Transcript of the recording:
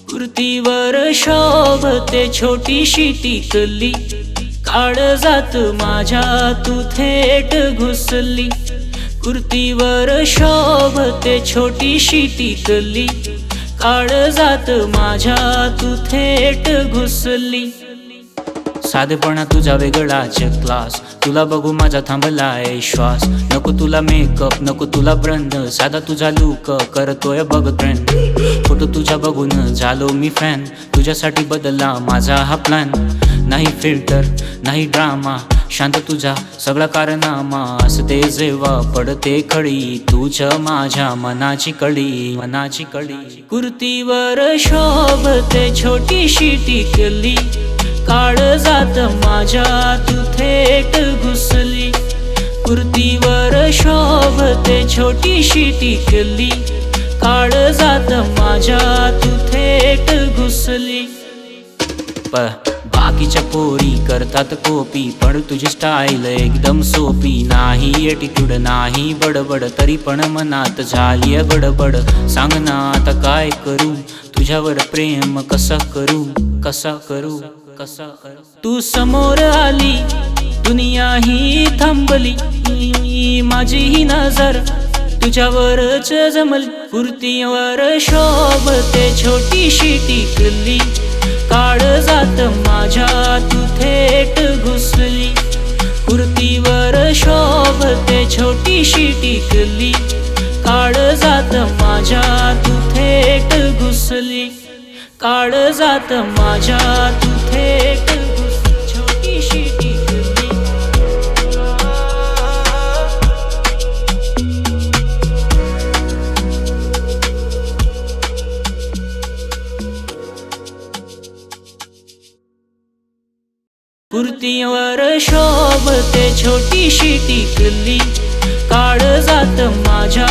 कुर्तीवर शोभते छोटीशी टिकली, काळजात माझ्या तू थेट घुसली. कुर्तीवर शोभते छोटीशी टिकली, काळजात माझ्या तू थेट घुसली. साधेपणा तुझा वेगळाच क्लास, तुला बघू माझा थांबलाय श्वास. नको तुला मेकअप, नको तुला ब्रँड, साधा तुझा लुक करतोय बघ ट्रेंड. फोटो तुझ्या बघून झालो मी फॅन, तुझ्यासाठी बदलला माझा हा प्लॅन. नाही फिल्टर नाही ड्रामा, शांत तुझा सगळा कारनामा. असते जेव्हा पडते खडी, तुझ्या माझ्या मनाची कडी, मनाची कडी. कुर्तीवर शोभते छोटीशी टिकली, काळजात माझ्या तू थेट घुसली. कुर्तीवर शोभते छोटीशी टिकली, काळजात माझ्या तू थेट घुसली. बाकीच्या पोरी करतात कॉपी, पण तुझी स्टाईल एकदम सोपी. नाही एटिट्यूड नाही बडबड, तरी पण मनात झालीय गडबड. सांग ना आता काय करू, तुझ्यावर प्रेम कसा करू, कसा करू, कसा करू. तू समोर आली, दुनिया ही थांबली, माझी ही नजर तुझ्यावरच जमली. कुर्तीवर शोभते छोटीशी टिकली, काळजात माझ्या तू थेट घुसली. कुर्तीवर शोभते छोटीशी टिकली, काळजात माझ्या तू थेट घुसली. काळजात माझ्या तू थेट घुसली, छोटीशी टिकली. कुर्तीवर शोभते छोटीशी टिकली, काळजात माझ्या